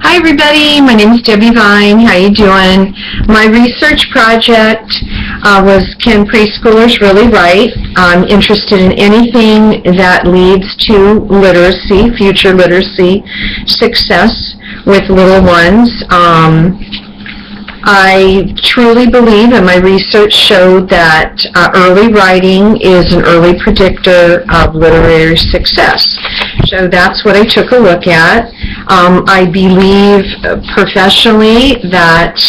Hi everybody, my name is Debbie Vine. How you doing? My research project was Can Preschoolers Really Write? I'm interested in anything that leads to literacy, future literacy success with little ones. I truly believe, and my research showed, that early writing is an early predictor of literary success. So that's what I took a look at. I believe professionally that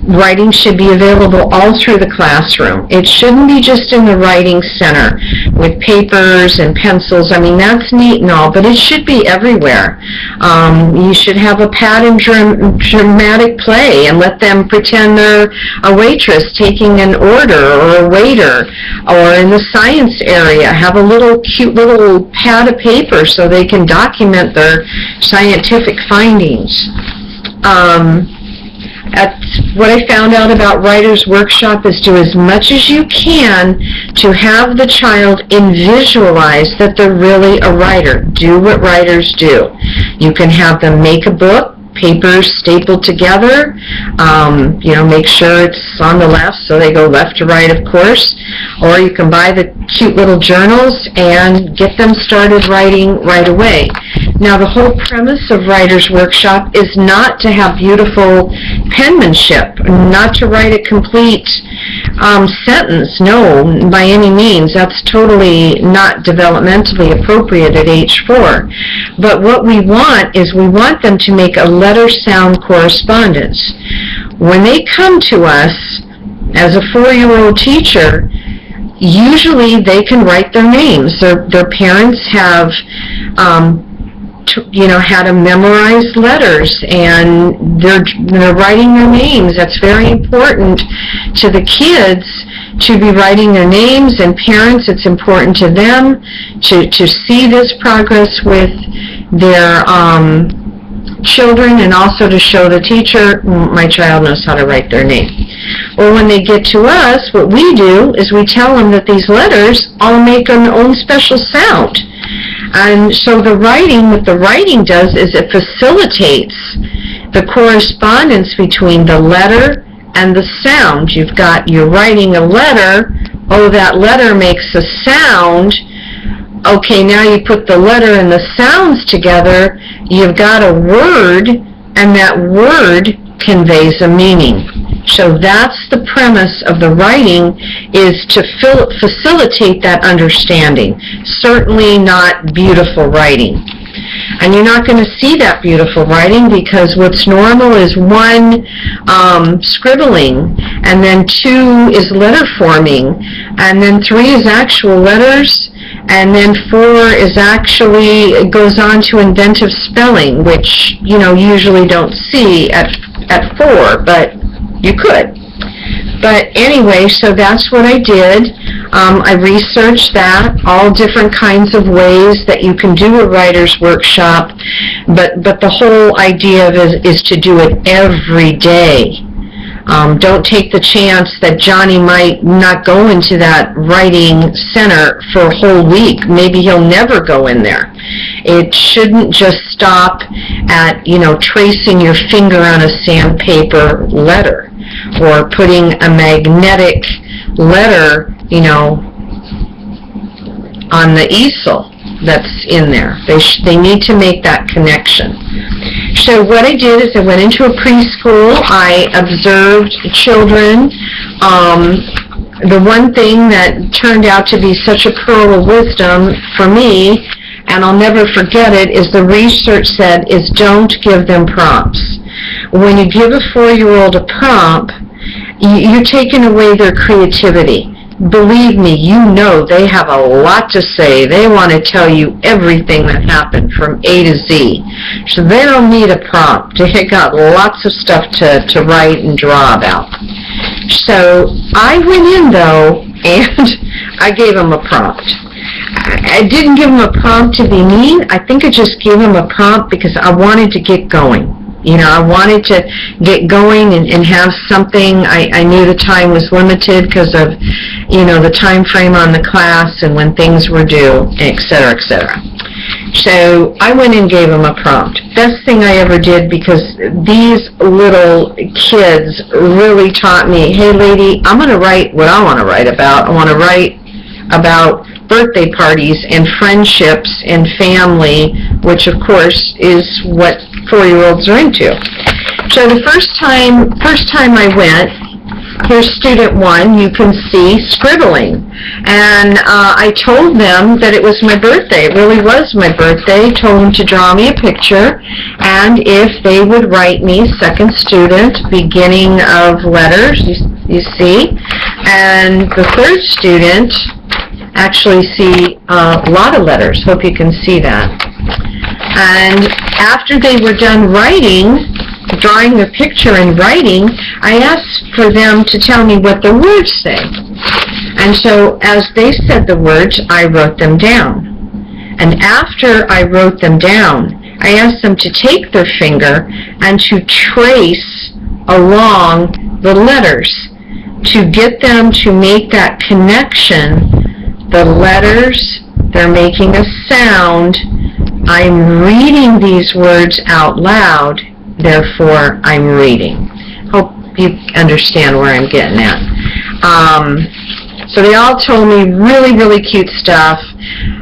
writing should be available all through the classroom. It shouldn't be just in the writing center with papers and pencils. I mean, that's neat and all, but it should be everywhere. You should have a pad and dramatic play and let them pretend they're a waitress taking an order, or a waiter, or in the science area, have a cute little pad of paper so they can document their scientific findings. What I found out about Writer's Workshop is do as much as you can to have the child visualize that they're really a writer. Do what writers do. You can have them make a book, papers stapled together, make sure it's on the left so they go left to right, of course, or you can buy the cute little journals and get them started writing right away. Now, the whole premise of Writer's Workshop is not to have beautiful penmanship, not to write a complete sentence, no, by any means. That's totally not developmentally appropriate at age 4. But what we want is we want them to make a letter-sound correspondence. When they come to us as a 4-year-old teacher, usually they can write their names. Their parents have how to memorize letters, and they're writing their names. That's very important to the kids to be writing their names, and parents, it's important to them to see this progress with their children, and also to show the teacher, my child knows how to write their name. Well, when they get to us, what we do is we tell them that these letters all make an own special sound. And so what the writing does is it facilitates the correspondence between the letter and the sound. You're writing a letter, that letter makes a sound. Okay, now you put the letter and the sounds together, you've got a word, and that word conveys a meaning. So that's the premise of the writing, is to facilitate that understanding. Certainly not beautiful writing. And you're not going to see that beautiful writing, because what's normal is 1 scribbling, and then 2 is letter forming, and then 3 is actual letters, and then 4 is it goes on to inventive spelling, which usually don't see at 4, but you could. But anyway, so that's what I did. I researched that, all different kinds of ways that you can do a writer's workshop, but the whole idea of it is to do it every day. Don't take the chance that Johnny might not go into that writing center for a whole week. Maybe he'll never go in there. It shouldn't just stop at, tracing your finger on a sandpaper letter, or putting a magnetic letter, on the easel that's in there. They need to make that connection. So what I did is I went into a preschool. I observed children. The one thing that turned out to be such a pearl of wisdom for me, and I'll never forget it, is the research said is don't give them prompts. When you give a 4-year-old a prompt, you're taking away their creativity. Believe me, they have a lot to say. They want to tell you everything that happened from A to Z. So they don't need a prompt. They got lots of stuff to write and draw about. So I went in, though, and I gave them a prompt. I didn't give them a prompt to be mean. I think I just gave them a prompt because I wanted to get going. I wanted to get going and have something. I knew the time was limited because of, the time frame on the class and when things were due, et cetera, et cetera. So I went and gave them a prompt. Best thing I ever did, because these little kids really taught me, hey lady, I'm going to write what I want to write about. I want to write about birthday parties and friendships and family, which of course is what 4-year-olds are into. So the first time I went, here's student 1, you can see scribbling. And I told them that it was my birthday. It really was my birthday. Told them to draw me a picture, and if they would write me, second student, beginning of letters, you see. And the third student actually see a lot of letters. Hope you can see that. And after they were done writing, drawing the picture and writing, I asked for them to tell me what the words say. And so as they said the words, I wrote them down. And after I wrote them down, I asked them to take their finger and to trace along the letters to get them to make that connection. The letters, they're making a sound. I'm reading these words out loud, therefore I'm reading. Hope you understand where I'm getting at. So they all told me really, really cute stuff.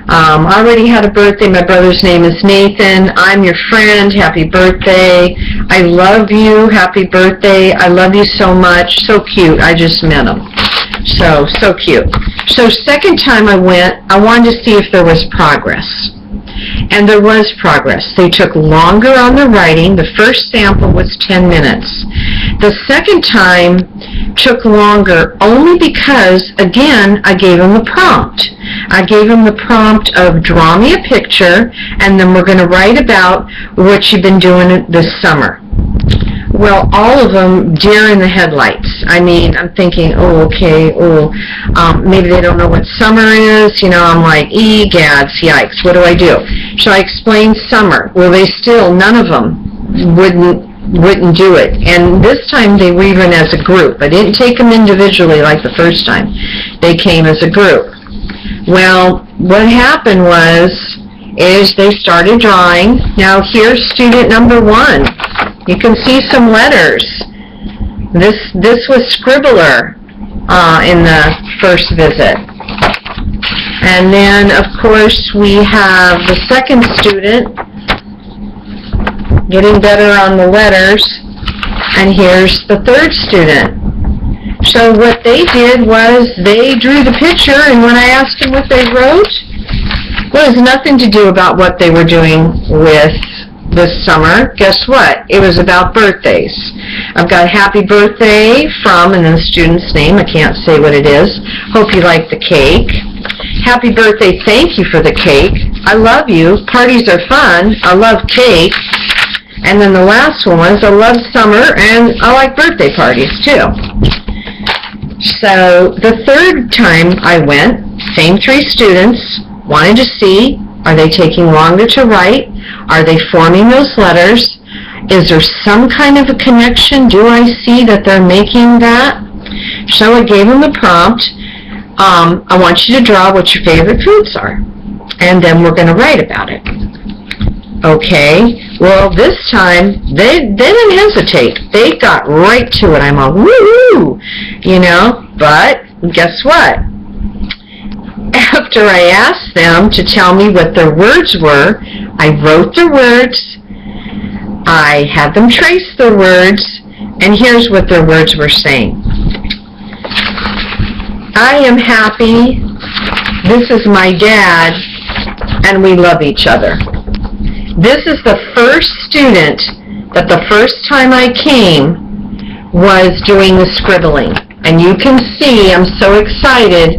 I already had a birthday. My brother's name is Nathan. I'm your friend. Happy birthday. I love you. Happy birthday. I love you so much. So cute. I just met him. So cute. So second time I went, I wanted to see if there was progress. And there was progress. They took longer on the writing. The first sample was 10 minutes. The second time took longer only because, again, I gave them the prompt. I gave them the prompt of draw me a picture, and then we're going to write about what you've been doing this summer. Well, all of them deer in the headlights. I mean, I'm thinking, maybe they don't know what summer is. You know, I'm like, egads, yikes, what do I do? So I explained summer. Well, they still, none of them wouldn't do it. And this time they were even as a group. I didn't take them individually like the first time. They came as a group. Well, what happened is they started drawing. Now here's student number 1. You can see some letters. This was Scribbler in the first visit. And then, of course, we have the second student getting better on the letters. And here's the third student. So what they did was they drew the picture, and when I asked them what they wrote, well, it has nothing to do about what they were doing with this summer. Guess what? It was about birthdays. I've got happy birthday from, and then the student's name. I can't say what it is. Hope you like the cake. Happy birthday, thank you for the cake. I love you. Parties are fun. I love cake. And then the last one was I love summer and I like birthday parties too. So the third time I went, same 3 students, wanted to see, are they taking longer to write? Are they forming those letters? Is there some kind of a connection? Do I see that they're making that? So I gave them the prompt. I want you to draw what your favorite foods are. And then we're going to write about it. Okay. Well, this time, they didn't hesitate. They got right to it. I'm all, woo-hoo, you know. But guess what? After I asked them to tell me what their words were, I wrote their words, I had them trace their words, and here's what their words were saying. I am happy, this is my dad, and we love each other. This is the first student that the first time I came was doing the scribbling. And you can see I'm so excited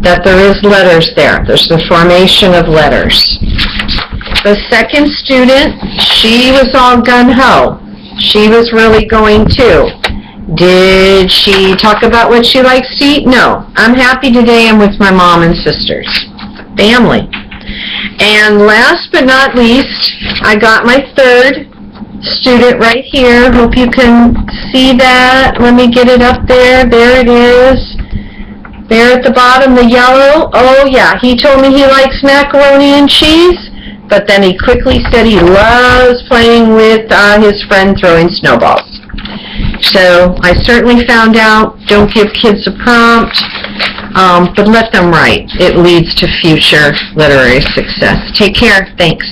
that there is letters there. There's the formation of letters. The second student, she was all gun-ho. She was really going too. Did she talk about what she likes to eat? No. I'm happy today. I'm with my mom and sisters. Family. And last but not least, I got my third student right here. Hope you can see that. Let me get it up there. There it is. There at the bottom, the yellow. Oh yeah, he told me he likes macaroni and cheese. but then he quickly said he loves playing with his friend throwing snowballs. So I certainly found out, don't give kids a prompt, but let them write. It leads to future literary success. Take care. Thanks.